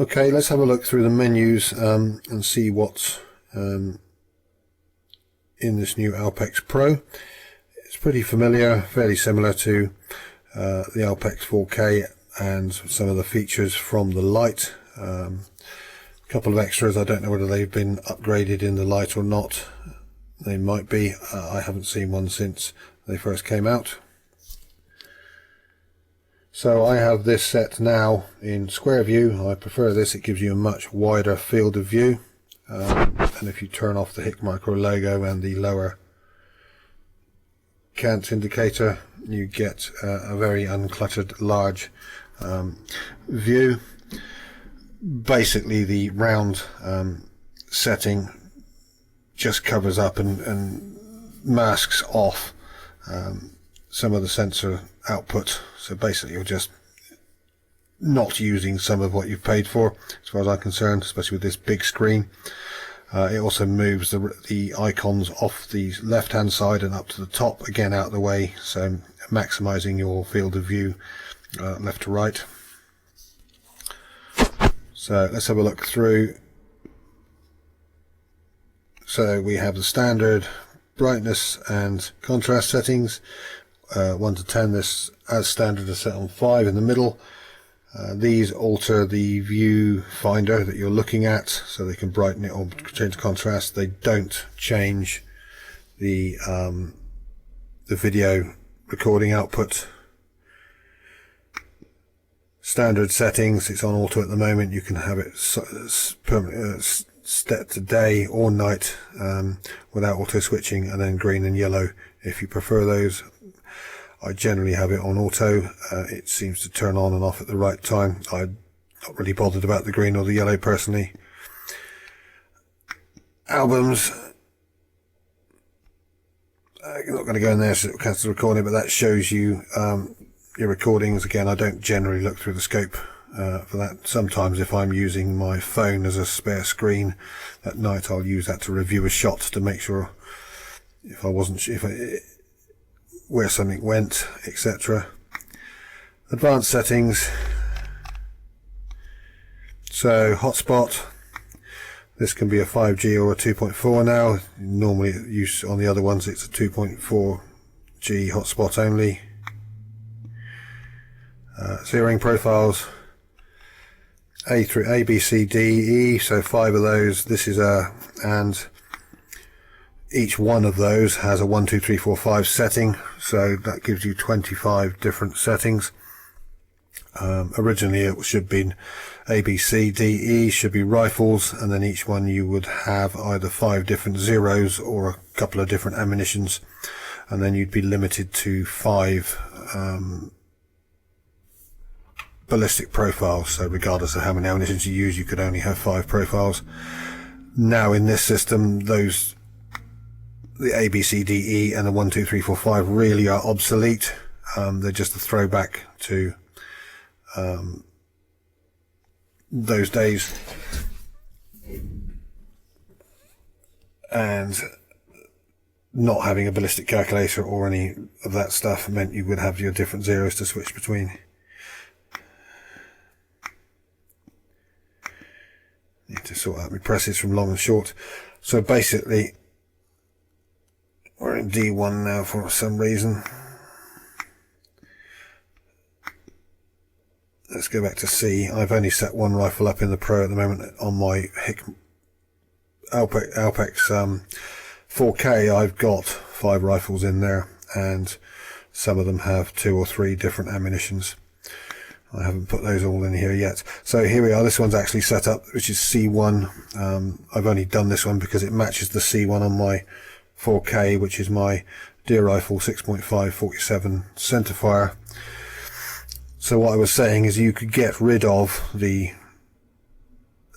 Okay, let's have a look through the menus and see what's in this new Alpex Pro. It's pretty familiar, fairly similar to the Alpex 4K and some of the features from the Lite. A couple of extras, I don't know whether they've been upgraded in the Lite or not. They might be. I haven't seen one since they first came out. So I have this set now in square view. I prefer this, it gives you a much wider field of view. And if you turn off the Hikmicro logo and the lower cant indicator, you get a very uncluttered large view. Basically the round setting just covers up and masks off some of the sensor output, so basically you're just not using some of what you've paid for as far as I'm concerned, especially with this big screen. It also moves the icons off the left hand side and up to the top, again out of the way, so maximizing your field of view left to right. So let's have a look through. So we have the standard brightness and contrast settings. 1 to 10, this as standard is set on 5 in the middle. These alter the view finder that you're looking at, so they can brighten it or change the contrast. They don't change the video recording output. Standard settings, it's on auto at the moment. You can have it set to day or night without auto switching, and then green and yellow if you prefer those. I generally have it on auto. It seems to turn on and off at the right time. I'm not really bothered about the green or the yellow personally. Albums, I'm not going to go in there so it'll cancel the recording, but that shows you your recordings. Again, I don't generally look through the scope for that. Sometimes if I'm using my phone as a spare screen at night, I'll use that to review a shot to make sure if I wasn't where something went, etc. Advanced settings. So hotspot, this can be a 5G or a 2.4 now. Normally use on the other ones it's a 2.4G hotspot only. Zeroing profiles, A through A, B, C, D, E, so 5 of those. This is and each one of those has a 1, 2, 3, 4, 5 setting, so that gives you 25 different settings. Originally it should be A, B, C, D, E should be rifles, and then each one you would have either 5 different zeros or a couple of different ammunitions, and then you'd be limited to 5 ballistic profiles. So regardless of how many ammunitions you use, you could only have 5 profiles. Now in this system, the A, B, C, D, E and the 1, 2, 3, 4, 5 really are obsolete. They're just a throwback to those days, and not having a ballistic calculator or any of that stuff meant you would have your different zeros to switch between. Need to sort out my presses from long and short. So basically we're in D1 now for some reason. Let's go back to C. I've only set one rifle up in the Pro at the moment on my Alpex 4K. I've got 5 rifles in there, and some of them have 2 or 3 different ammunitions. I haven't put those all in here yet. So here we are. This one's actually set up, which is C1. I've only done this one because it matches the C1 on my 4K, which is my deer rifle 6.5 47 centerfire. So what I was saying is you could get rid of the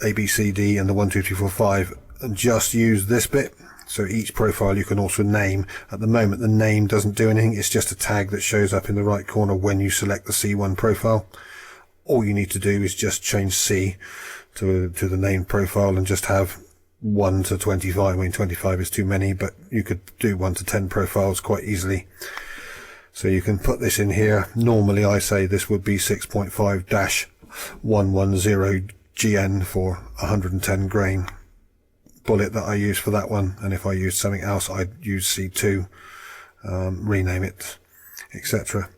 ABCD and the 1, 2, 3, 4, 5 and just use this bit. So each profile you can also name. At the moment the name doesn't do anything, it's just a tag that shows up in the right corner when you select the C1 profile. All you need to do is just change C to the named profile and just have 1 to 25. I mean 25 is too many, but you could do 1 to 10 profiles quite easily. So you can put this in here. Normally I say this would be 6.5-110 GN for 110 grain bullet that I use for that one, and if I used something else I'd use C2, rename it, etc.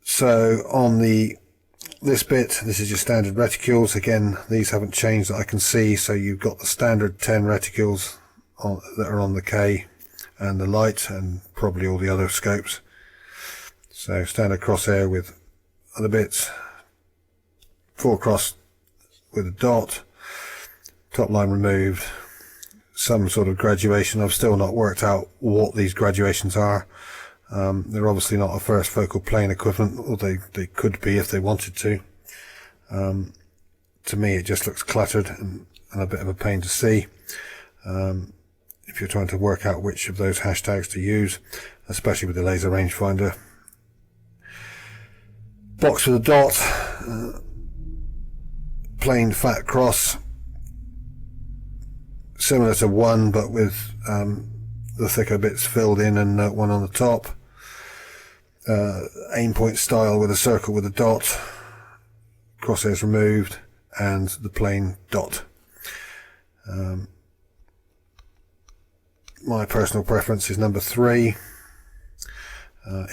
So on this bit, this is your standard reticules. Again, these haven't changed that I can see, so you've got the standard 10 reticules that are on the K and the light, and probably all the other scopes. So standard crosshair with other bits, 4 cross with a dot, top line removed, some sort of graduation. I've still not worked out what these graduations are. They're obviously not a first focal plane equivalent, or they could be if they wanted to. To me it just looks cluttered and a bit of a pain to see. If you're trying to work out which of those hashtags to use, especially with the laser rangefinder. Box with a dot, plain fat cross, similar to one but with the thicker bits filled in and one on the top. Aim point style with a circle with a dot, crosshairs removed, and the plain dot. My personal preference is number 3.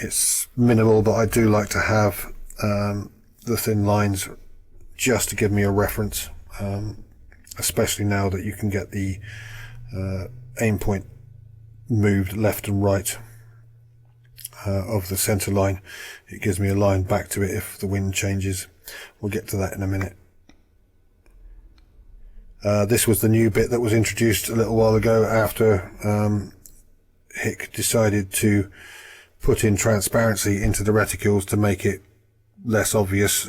It's minimal, but I do like to have the thin lines just to give me a reference, especially now that you can get the aim point moved left and right of the center line. It gives me a line back to it if the wind changes. We'll get to that in a minute. This was the new bit that was introduced a little while ago after Hick decided to put in transparency into the reticules to make it less obvious,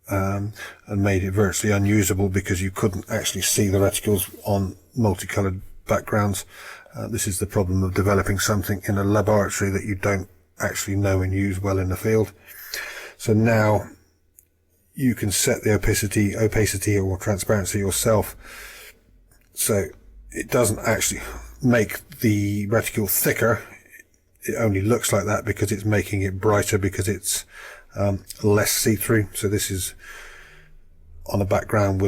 and made it virtually unusable because you couldn't actually see the reticles on multicolored backgrounds. This is the problem of developing something in a laboratory that you don't actually know and use well in the field. So now you can set the opacity or transparency yourself, so it doesn't actually make the reticule thicker. It only looks like that because it's making it brighter, because it's less see-through. So this is on a background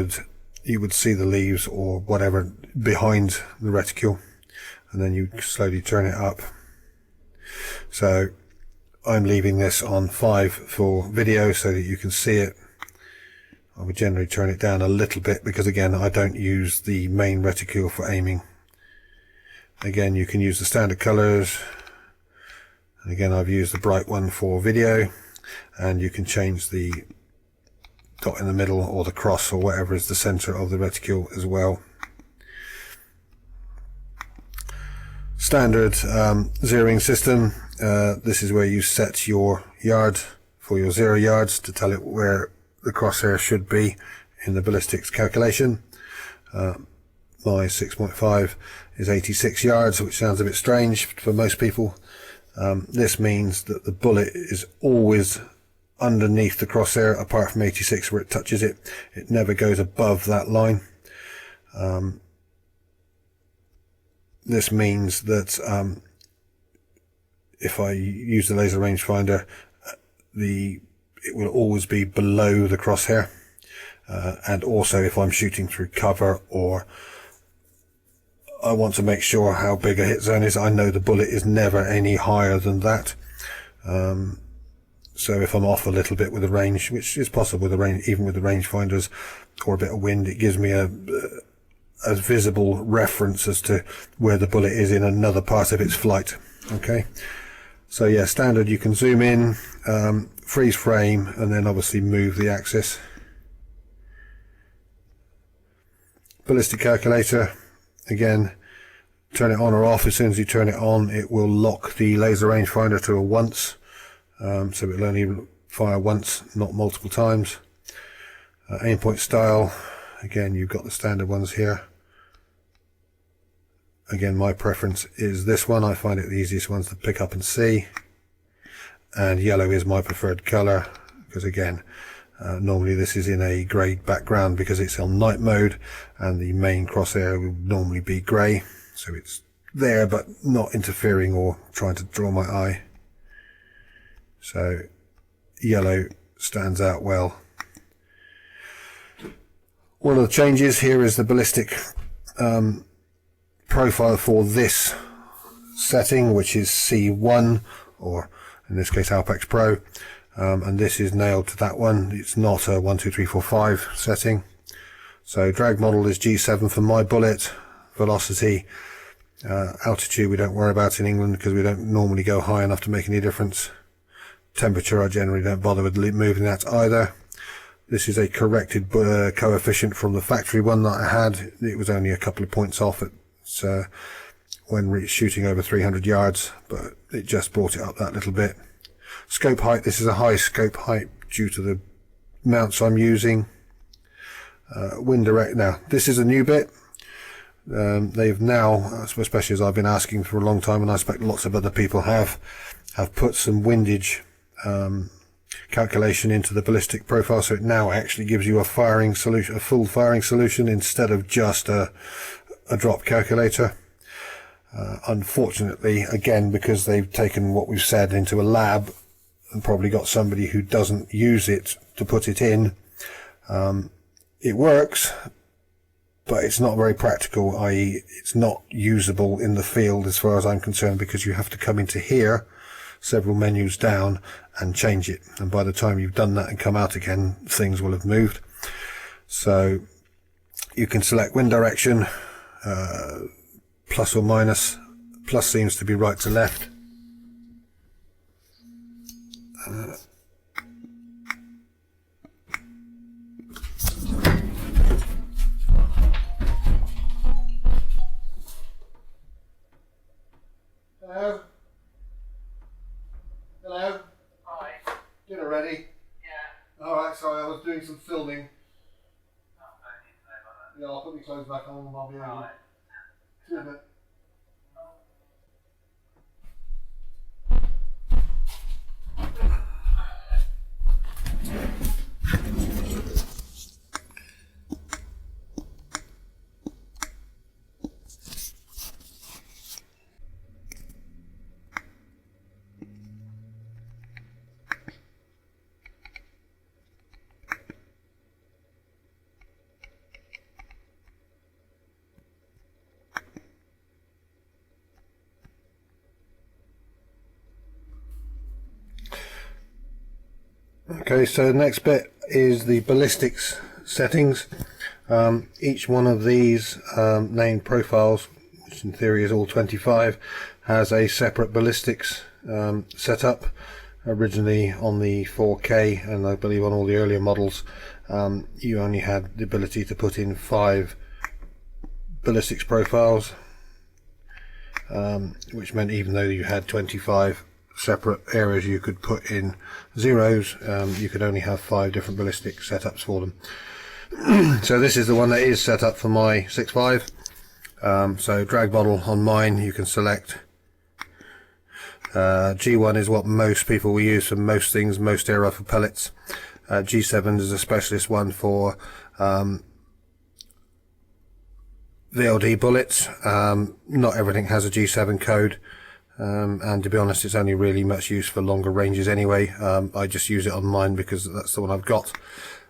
you would see the leaves or whatever behind the reticule, and then you slowly turn it up. So I'm leaving this on 5 for video so that you can see it. I would generally turn it down a little bit because, again, I don't use the main reticule for aiming. Again, you can use the standard colors, and again I've used the bright one for video, and you can change the dot in the middle or the cross or whatever is the center of the reticule as well. Standard zeroing system. This is where you set your yard for your 0 yards to tell it where the crosshair should be in the ballistics calculation. My 6.5 is 86 yards, which sounds a bit strange for most people. This means that the bullet is always underneath the crosshair, apart from 86 where it touches it. It never goes above that line. This means that if I use the laser rangefinder, it will always be below the crosshair, and also if I'm shooting through cover or I want to make sure how big a hit zone is, I know the bullet is never any higher than that. So if I'm off a little bit with the range, which is possible with the range, even with the rangefinders, or a bit of wind, it gives me a visible reference as to where the bullet is in another part of its flight. Okay, so yeah, standard, you can zoom in, freeze frame, and then obviously move the axis. Ballistic calculator, again, turn it on or off. As soon as you turn it on, it will lock the laser rangefinder to a once, so it will only fire once, not multiple times. Aim point style, again, you've got the standard ones here. Again, my preference is this one. I find it the easiest ones to pick up and see, and yellow is my preferred color because, again, normally this is in a grey background because it's on night mode, and the main crosshair will normally be grey, so it's there but not interfering or trying to draw my eye. So yellow stands out well. One of the changes here is the ballistic profile for this setting, which is C1, or in this case Alpex Pro, and this is nailed to that one. It's not a 1, 2, 3, 4, 5 setting. So drag model is G7 for my bullet. Velocity, altitude we don't worry about in England because we don't normally go high enough to make any difference. Temperature I generally don't bother with moving that either. This is a corrected coefficient from the factory one that I had. It was only a couple of points off when shooting over 300 yards, but it just brought it up that little bit. Scope height, this is a high scope height due to the mounts I'm using. Wind direct, now this is a new bit. They've now, especially as I've been asking for a long time, and I expect lots of other people have put some windage calculation into the ballistic profile, so it now actually gives you a firing solution, a full firing solution, instead of just a drop calculator. Unfortunately, again, because they've taken what we've said into a lab and probably got somebody who doesn't use it to put it in, it works, but it's not very practical, i.e. it's not usable in the field as far as I'm concerned, because you have to come into here, several menus down, and change it, and by the time you've done that and come out again, things will have moved. So you can select wind direction, plus or minus. Plus seems to be right to left. Hello? Hello? Hi. Dinner ready? Yeah. Alright, sorry, I was doing some filming. Oh, I need to know about that. Yeah, I'll put my clothes back on and I'll be ready. Right. See you in a bit. Okay, so the next bit is the ballistics settings. Each one of these named profiles, which in theory is all 25, has a separate ballistics setup. Originally on the 4K, and I believe on all the earlier models, you only had the ability to put in 5 ballistics profiles, which meant even though you had 25 separate areas you could put in zeros, you could only have 5 different ballistic setups for them. So this is the one that is set up for my 6.5. So drag model on mine, you can select G1 is what most people will use for most things, most air rifle pellets. G7 is a specialist one for VLD bullets. Not everything has a G7 code. And to be honest, it's only really much use for longer ranges anyway. I just use it on mine because that's the one I've got.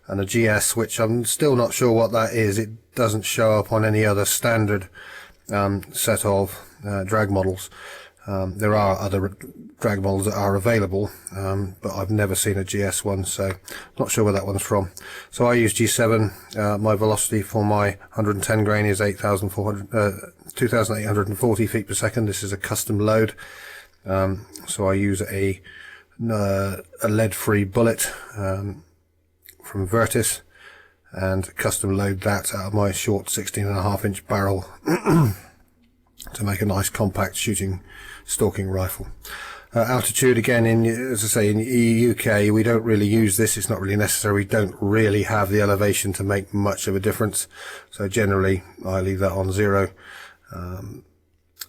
And a GS, which I'm still not sure what that is. It doesn't show up on any other standard set of drag models. There are other drag models that are available, but I've never seen a GS one, so not sure where that one's from. So I use G7. My velocity for my 110 grain is 2,840 feet per second. This is a custom load, so I use a lead-free bullet from Vertis, and custom load that out of my short 16.5-inch barrel to make a nice compact shooting stalking rifle. Altitude, again, as I say, in the UK we don't really use this. It's not really necessary. We don't really have the elevation to make much of a difference, so generally I leave that on 0.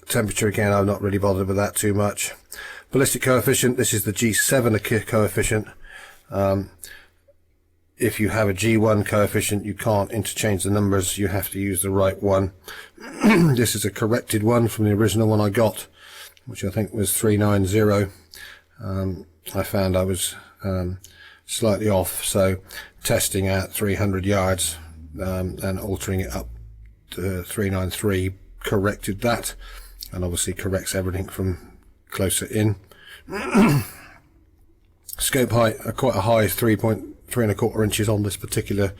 Temperature, again, I'm not really bothered with that too much. Ballistic coefficient, this is the G7 coefficient. If you have a G1 coefficient, you can't interchange the numbers, you have to use the right one. This is a corrected one from the original one I got, which I think was 390. I found I was slightly off, so testing at 300 yards, and altering it up to 393 corrected that, and obviously corrects everything from closer in. Scope height are quite a high 3.3¼ inches on this particular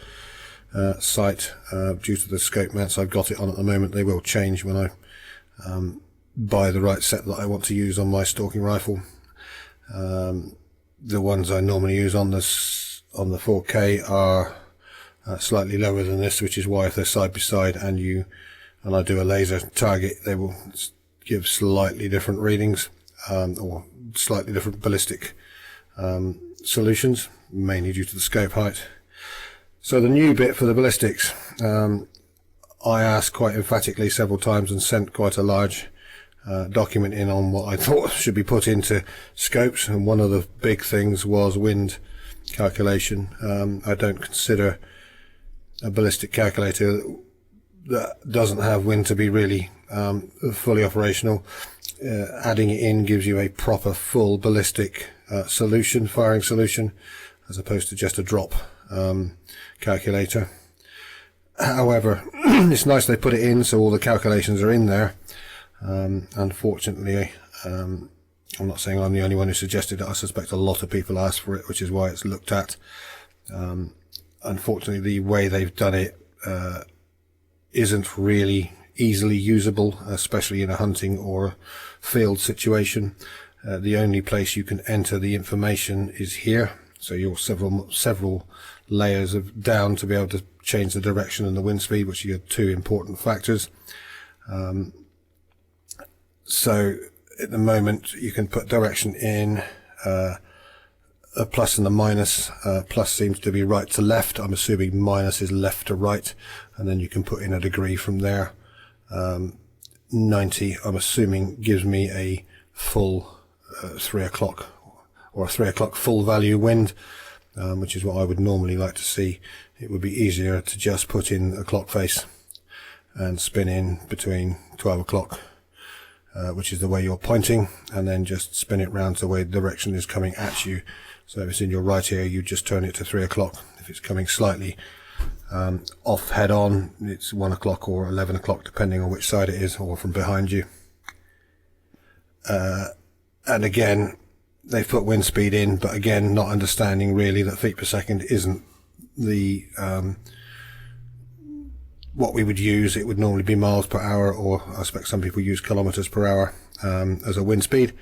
sight, due to the scope mounts I've got it on at the moment. They will change when I buy the right set that I want to use on my stalking rifle. The ones I normally use on the 4K are slightly lower than this, which is why if they're side by side and I do a laser target, they will give slightly different readings, or slightly different ballistic solutions, mainly due to the scope height. So the new bit for the ballistics, I asked quite emphatically several times and sent quite a large document in on what I thought should be put into scopes, and one of the big things was wind calculation. I don't consider a ballistic calculator that doesn't have wind to be really fully operational. Adding it in gives you a proper full ballistic firing solution, as opposed to just a drop calculator. However, it's nice they put it in so all the calculations are in there. Unfortunately, I'm not saying I'm the only one who suggested it. I suspect a lot of people asked for it, which is why it's looked at. Unfortunately, the way they've done it isn't really easily usable, especially in a hunting or field situation. The only place you can enter the information is here, so you're several layers down to be able to change the direction and the wind speed, which are your two important factors. So at the moment you can put direction in, a plus and a minus. Plus seems to be right to left. I'm assuming minus is left to right, and then you can put in a degree from there. 90 I'm assuming gives me a full 3 o'clock or a 3 o'clock full value wind, which is what I would normally like to see. It would be easier to just put in a clock face and spin in between 12 o'clock, which is the way you're pointing, and then just spin it round to the way the direction is coming at you. So if it's in your right ear, you just turn it to 3 o'clock. If it's coming slightly off head on, it's 1 o'clock or 11 o'clock, depending on which side it is, or from behind you. And again, they've put wind speed in, but again, not understanding really that feet per second isn't the what we would use. It would normally be miles per hour, or I expect some people use kilometers per hour as a wind speed.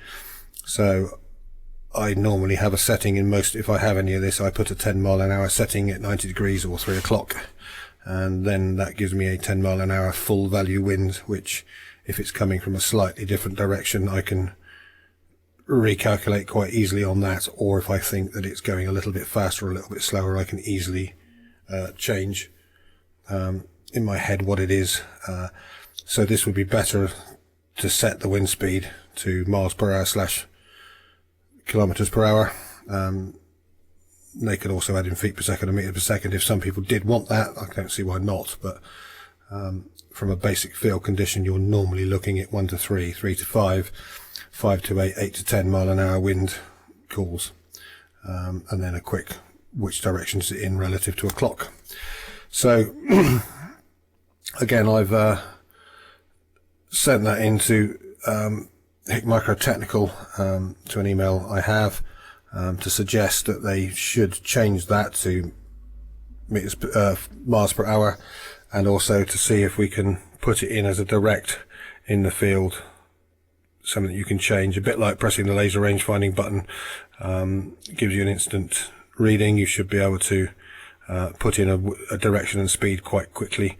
So I normally have a setting in most, if I have any of this, I put a 10 mile an hour setting at 90 degrees or 3 o'clock, and then that gives me a 10 mile an hour full value wind, which if it's coming from a slightly different direction, I can recalculate quite easily on that, or if I think that it's going a little bit faster or a little bit slower, I can easily change in my head what it is. So this would be better to set the wind speed to miles per hour / kilometers per hour. They could also add in feet per second and meters per second if some people did want that. I don't see why not, but from a basic field condition, you're normally looking at 1 to 3, 3 to 5, 5 to 8, 8 to 10 mile an hour wind calls, and then a quick which direction is it in relative to a clock. So again, I've sent that into Hikmicro Technical to an email I have to suggest that they should change that to meters miles per hour, and also to see if we can put it in as a direct in the field, something that you can change, a bit like pressing the laser range finding button. Gives you an instant reading. You should be able to put in a direction and speed quite quickly.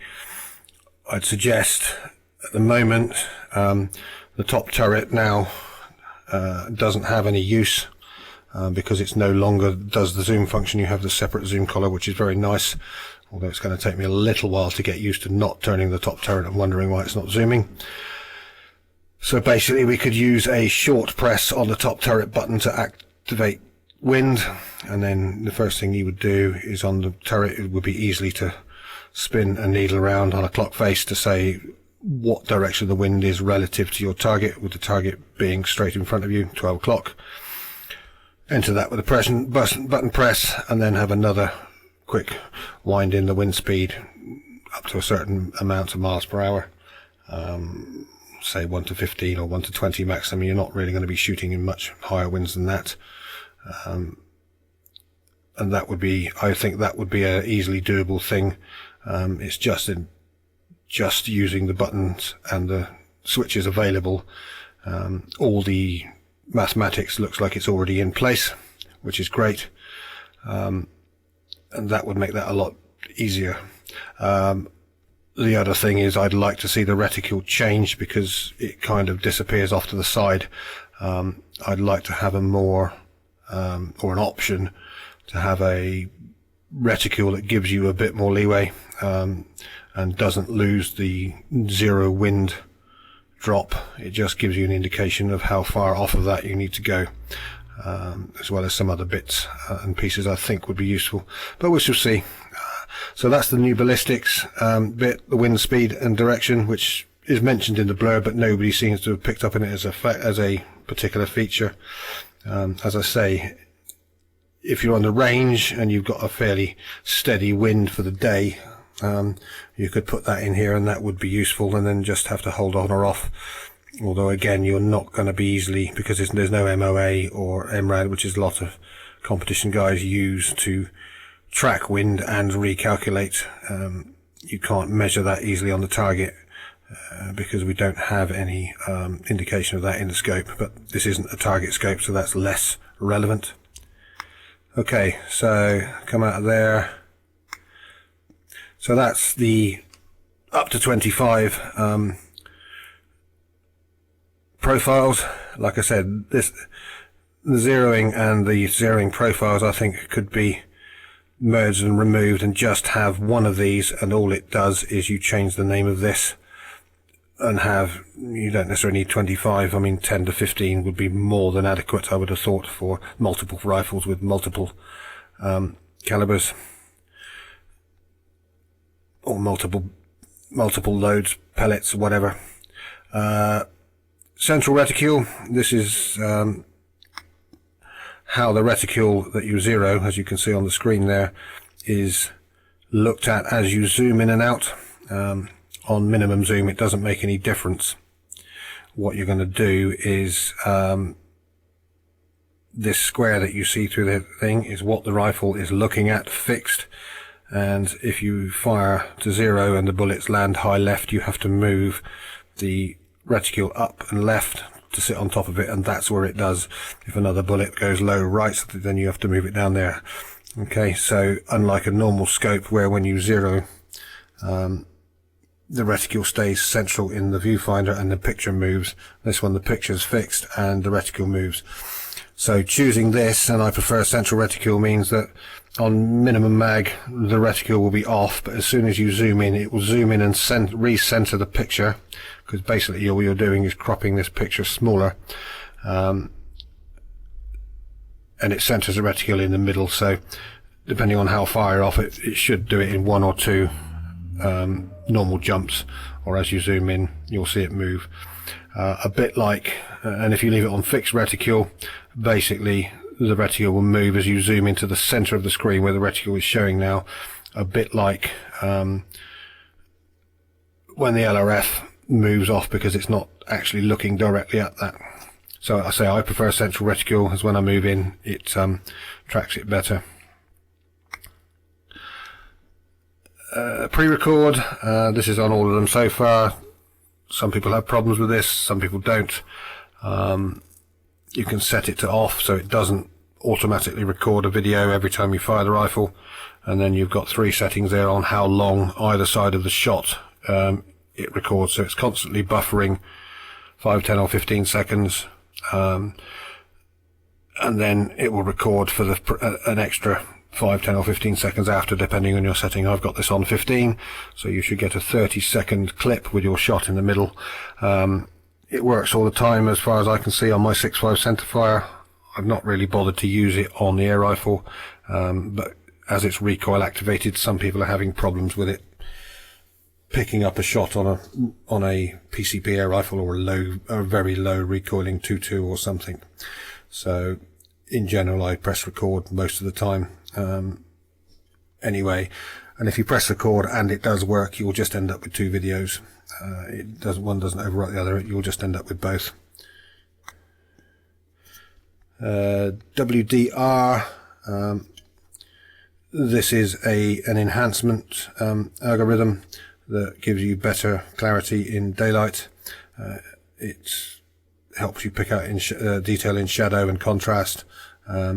I'd suggest at the moment the top turret now doesn't have any use because it's no longer does the zoom function. You have the separate zoom collar, which is very nice, although it's going to take me a little while to get used to not turning the top turret and wondering why it's not zooming. So basically we could use a short press on the top turret button to activate wind, and then the first thing you would do is on the turret, it would be easily to spin a needle around on a clock face to say what direction the wind is relative to your target, with the target being straight in front of you, 12 o'clock. Enter that with a button press, and then have another quick wind in the wind speed up to a certain amount of miles per hour, say 1 to 15 or 1 to 20 maximum. You're not really going to be shooting in much higher winds than that. And that would be, I think that would be a easily doable thing. It's just using the buttons and the switches available. All the mathematics looks like it's already in place, which is great. And that would make that a lot easier. The other thing is I'd like to see the reticule change, because it kind of disappears off to the side. I'd like to have a more, or an option to have a reticule that gives you a bit more leeway, and doesn't lose the zero wind drop. It just gives you an indication of how far off of that you need to go, as well as some other bits and pieces I think would be useful, but we shall see. So that's the new ballistics bit, the wind speed and direction, which is mentioned in the blurb, but nobody seems to have picked up on it as a particular feature. As I say, if you're on the range and you've got a fairly steady wind for the day, you could put that in here and that would be useful, and then just have to hold on or off. Although again, you're not going to be easily, because there's no MOA or MRAD, which is a lot of competition guys use to track wind and recalculate. You can't measure that easily on the target, because we don't have any indication of that in the scope, but this isn't a target scope, so that's less relevant. Okay, so come out of there. So that's the up to 25 profiles. Like I said, the zeroing and the zeroing profiles I think could be merged and removed, and just have one of these, and all it does is you change the name of this, and you don't necessarily need 25. I mean, 10 to 15 would be more than adequate, I would have thought, for multiple rifles with multiple calibers, or multiple loads, pellets, whatever. Central reticule. This is how the reticule that you zero, as you can see on the screen there, is looked at as you zoom in and out. On minimum zoom, it doesn't make any difference. What you're going to do is this square that you see through the thing is what the rifle is looking at fixed, and if you fire to zero and the bullets land high left, you have to move the reticule up and left to sit on top of it, and that's where it does. If another bullet goes low right, then you have to move it down there. Okay, so unlike a normal scope where when you zero, the reticule stays central in the viewfinder and the picture moves, this one the picture's fixed and the reticule moves. So choosing this, and I prefer central reticule, means that on minimum mag the reticule will be off, but as soon as you zoom in, it will zoom in and recenter the picture, because basically all you're doing is cropping this picture smaller, and it centers the reticule in the middle. So depending on how far you're off, it should do it in 1 or 2 normal jumps, or as you zoom in you'll see it move. A bit like, and if you leave it on fixed reticule, basically the reticule will move as you zoom into the center of the screen where the reticule is showing now, a bit like when the LRF moves off because it's not actually looking directly at that. So I say I prefer central reticule, as when I move in it tracks it better. Pre-record, this is on all of them so far. Some people have problems with this, some people don't. You can set it to off so it doesn't automatically record a video every time you fire the rifle, and then you've got 3 settings there on how long either side of the shot it records, so it's constantly buffering 5, 10 or 15 seconds, and then it will record for an extra 5, 10 or 15 seconds after, depending on your setting. I've got this on 15, so you should get a 30-second clip with your shot in the middle. It works all the time as far as I can see on my 6.5 centerfire. I've not really bothered to use it on the air rifle, but as it's recoil activated, some people are having problems with it picking up a shot on a PCP air rifle, or a very low recoiling 2.2 or something. So in general I press record most of the time. anyway. And if you press record and it does work, you'll just end up with 2 videos. One doesn't overwrite the other, you'll just end up with both. WDR, this is an enhancement algorithm that gives you better clarity in daylight. It helps you pick out detail in shadow and contrast,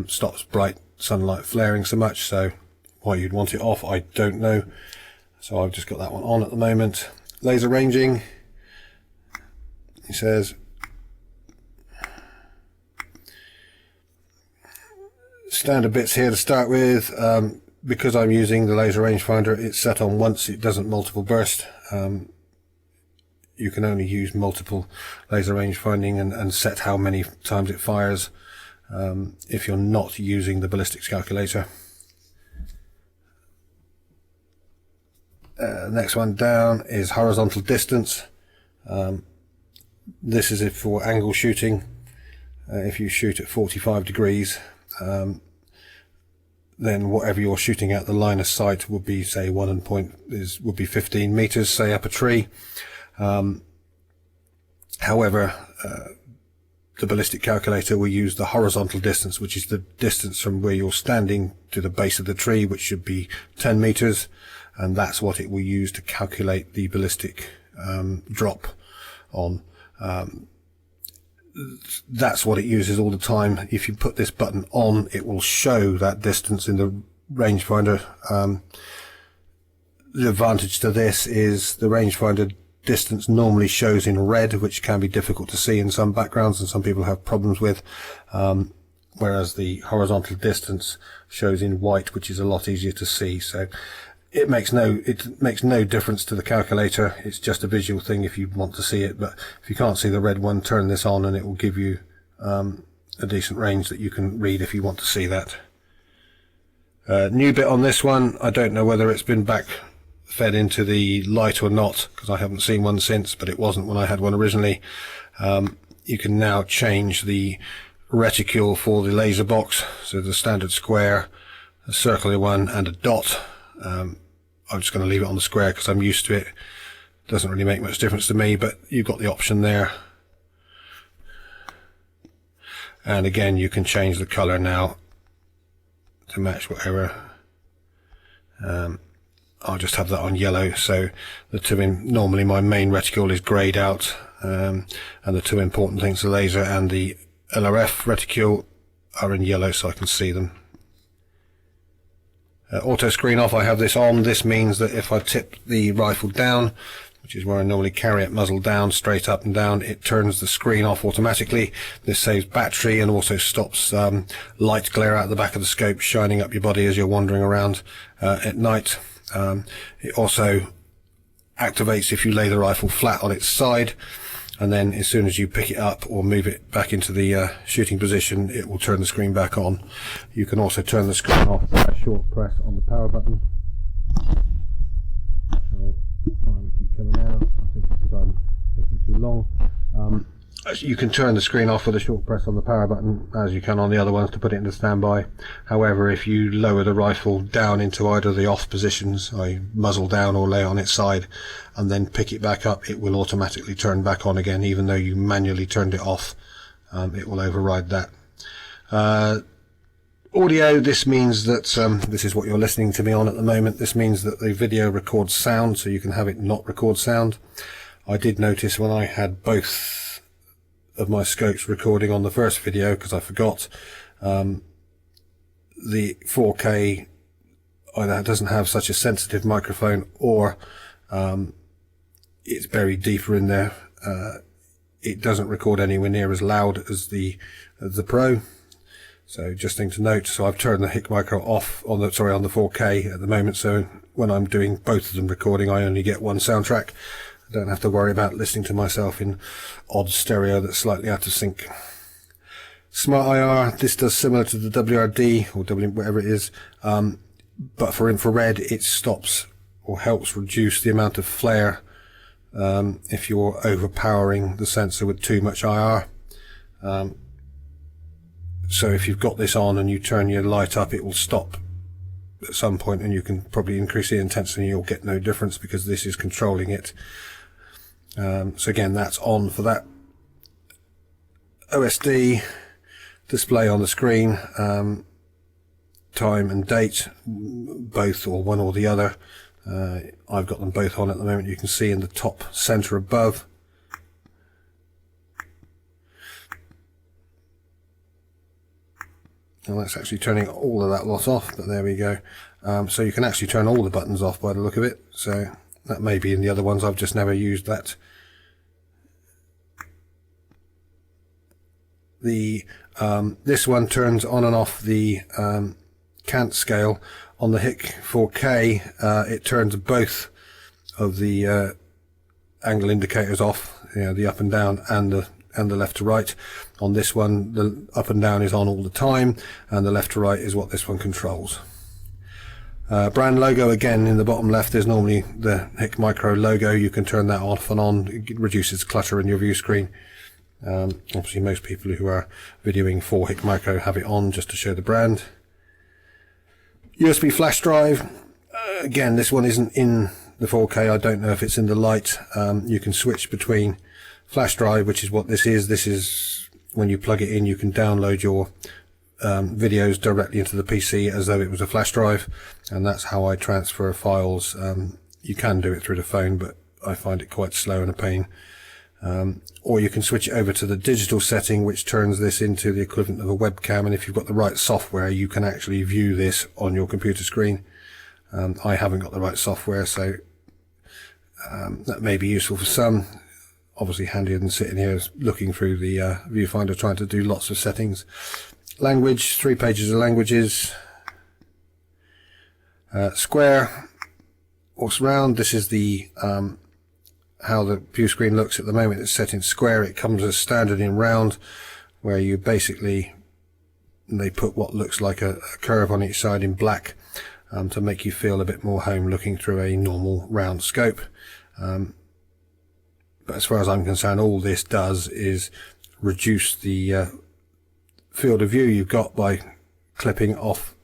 stops bright sunlight flaring so much. So why you'd want it off, I don't know. So I've just got that one on at the moment. Laser ranging, he says, standard bits here to start with. Because I'm using the laser rangefinder, it's set on once, it doesn't multiple burst. You can only use multiple laser rangefinding and set how many times it fires if you're not using the ballistics calculator. Next one down is horizontal distance. This is if for angle shooting. If you shoot at 45 degrees, then whatever you're shooting at, the line of sight would be, say, would be 15 meters, say up a tree. However, the ballistic calculator will use the horizontal distance, which is the distance from where you're standing to the base of the tree, which should be 10 meters, and that's what it will use to calculate the ballistic drop on. That's what it uses all the time. If you put this button on, it will show that distance in the rangefinder. The advantage to this is the rangefinder distance normally shows in red, which can be difficult to see in some backgrounds and some people have problems with, whereas the horizontal distance shows in white, which is a lot easier to see. So it makes no difference to the calculator. It's just a visual thing if you want to see it, but if you can't see the red one, turn this on and it will give you a decent range that you can read if you want to see that. New bit on this one, I don't know whether it's been back fed into the light or not, because I haven't seen one since, but it wasn't when I had one originally. You can now change the reticule for the laser box, so the standard square, a circular one and a dot. I'm just going to leave it on the square because I'm used to it. Doesn't really make much difference to me, but you've got the option there. And again, you can change the color now to match whatever. I'll just have that on yellow. So the normally my main reticule is grayed out, and the 2 important things, the laser and the LRF reticule, are in yellow so I can see them. Auto screen off, I have this on. This means that if I tip the rifle down, which is where I normally carry it, muzzle down, straight up and down, it turns the screen off automatically. This saves battery and also stops light glare out the back of the scope shining up your body as you're wandering around at night. It also activates if you lay the rifle flat on its side, and then as soon as you pick it up or move it back into the shooting position, it will turn the screen back on. You can also turn the screen off by a short press on the power button. Why we keep coming out? I think it's because I'm taking too long. You can turn the screen off with a short press on the power button, as you can on the other ones, to put it into standby. However, if you lower the rifle down into either of the off positions, muzzle down or lay on its side, and then pick it back up, it will automatically turn back on again, even though you manually turned it off. It will override that. Audio, this means that this is what you're listening to me on at the moment. This means that the video records sound, so you can have it not record sound. I did notice when I had both of my scopes recording on the first video, because I forgot, the 4K either doesn't have such a sensitive microphone, or it's buried deeper in there. It doesn't record anywhere near as loud as the Pro. So just thing to note. So I've turned the Hikmicro off on the 4K at the moment, so when I'm doing both of them recording, I only get one soundtrack. I don't have to worry about listening to myself in odd stereo that's slightly out of sync. Smart IR, this does similar to the WRD or whatever it is, but for infrared it stops or helps reduce the amount of flare if you're overpowering the sensor with too much IR. So if you've got this on and you turn your light up, it will stop at some point, and you can probably increase the intensity and you'll get no difference because this is controlling it. So again, that's on for that OSD display on the screen, time and date, both or one or the other. I've got them both on at the moment. You can see in the top center above. And that's actually turning all of that lot off, but there we go. So you can actually turn all the buttons off by the look of it. So that may be in the other ones, I've just never used that. This one turns on and off the cant scale. On the HIC 4K, it turns both of the angle indicators off, the up and down and the left to right. On this one, the up and down is on all the time, and the left to right is what this one controls. Brand logo, again, in the bottom left is normally the Hikmicro logo. You can turn that off and on. It reduces clutter in your view screen. Obviously most people who are videoing for Hikmicro have it on just to show the brand. USB flash drive, again, this one isn't in the 4K. I don't know if it's in the light. You can switch between flash drive, which is what this is. This is when you plug it in, you can download your videos directly into the PC as though it was a flash drive, and that's how I transfer files. You can do it through the phone, but I find it quite slow and a pain. Or you can switch it over to the digital setting, which turns this into the equivalent of a webcam, and if you've got the right software you can actually view this on your computer screen. I haven't got the right software, so that may be useful for some. Obviously handier than sitting here looking through the viewfinder trying to do lots of settings. Language, 3 pages of languages. Square or round, this is the how the view screen looks at the moment. It's set in square. It comes as standard in round, where you basically, they put what looks like a curve on each side in black to make you feel a bit more home looking through a normal round scope. But as far as I'm concerned, all this does is reduce the field of view you've got by clipping off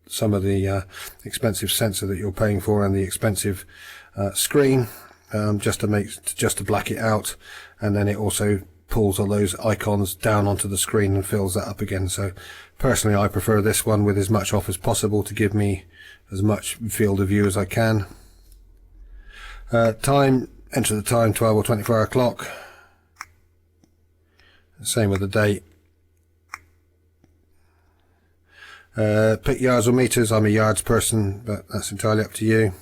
some of the expensive sensor that you're paying for and the expensive screen, just to black it out, and then it also pulls all those icons down onto the screen and fills that up again. So personally I prefer this one with as much off as possible to give me as much field of view as I can. Time, enter the time, 12 or 24 hour clock. Same with the date. Pick yards or meters. I'm a yards person, but that's entirely up to you.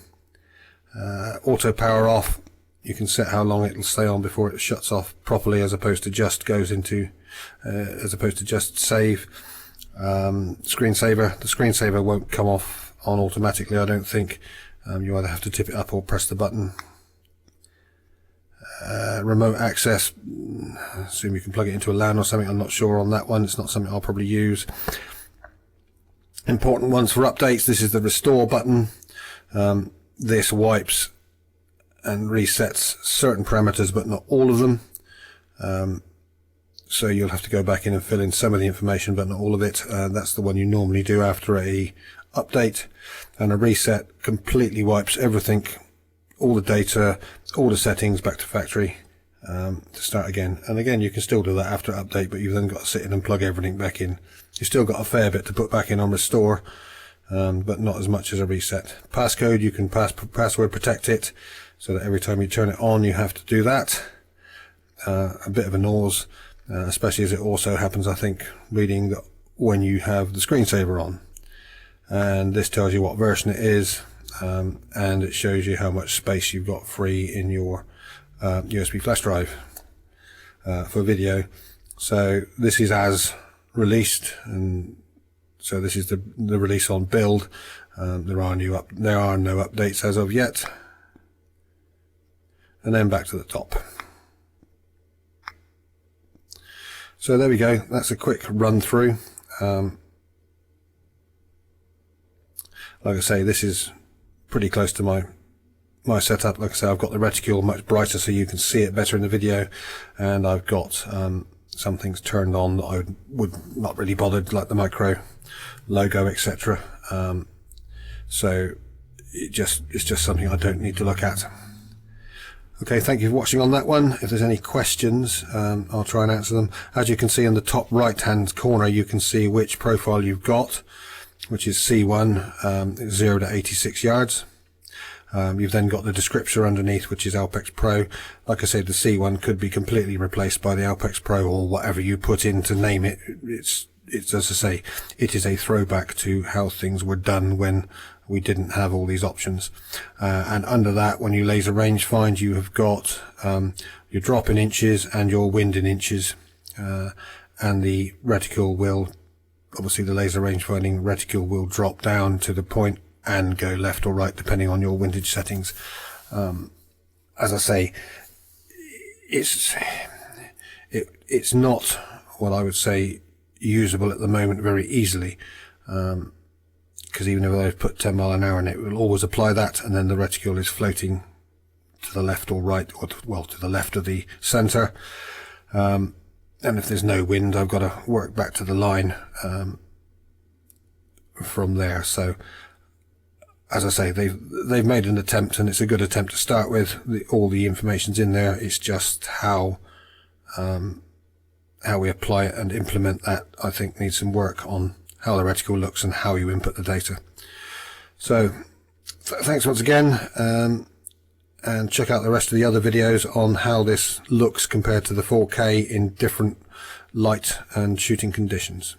Auto power off. You can set how long it'll stay on before it shuts off properly, as opposed to just goes into, as opposed to just save. Screensaver. The screensaver won't come off on automatically, I don't think. You either have to tip it up or press the button. Remote access. I assume you can plug it into a LAN or something. I'm not sure on that one. It's not something I'll probably use. Important ones for updates. This is the restore button. This wipes and resets certain parameters, but not all of them. So you'll have to go back in and fill in some of the information, but not all of it. That's the one you normally do after a update. And a reset completely wipes everything, all the data, all the settings back to factory, to start again. And again, you can still do that after update, but you've then got to sit in and plug everything back in. You've still got a fair bit to put back in on restore, but not as much as a reset. Passcode, you can password protect it, so that every time you turn it on you have to do that. A bit of a nose, especially as it also happens, I think, reading that when you have the screensaver on. And this tells you what version it is, and it shows you how much space you've got free in your USB flash drive for video. So this is as released, and so this is the release on build. There are no updates as of yet. And then back to the top. So there we go. That's a quick run through. Like I say, this is pretty close to my setup. Like I say, I've got the reticule much brighter so you can see it better in the video, and I've got some things turned on that I would not really bothered, like the micro logo, etc. So it's just something I don't need to look at. Okay, thank you for watching on that one. If there's any questions, I'll try and answer them. As you can see in the top right hand corner, you can see which profile you've got, which is C1, 0 to 86 yards. You've then got the descriptor underneath, which is Alpex Pro. Like I said, the C1 could be completely replaced by the Alpex Pro, or whatever you put in to name it. It's as I say, it is a throwback to how things were done when we didn't have all these options. And under that, when you laser range find, you have got your drop in inches and your wind in inches, and the reticle will, obviously the laser range finding reticle will drop down to the point and go left or right depending on your windage settings. As I say, it's not what I would say usable at the moment very easily, because even if I've put 10 mile an hour in it, will always apply that, and then the reticule is floating to the left or right, or to the left of the center, and if there's no wind, I've got to work back to the line from there. So as I say, they've made an attempt, and it's a good attempt to start with. All the information's in there. It's just how we apply it and implement that, I think, needs some work on how the reticle looks and how you input the data. So thanks once again, and check out the rest of the other videos on how this looks compared to the 4K in different light and shooting conditions.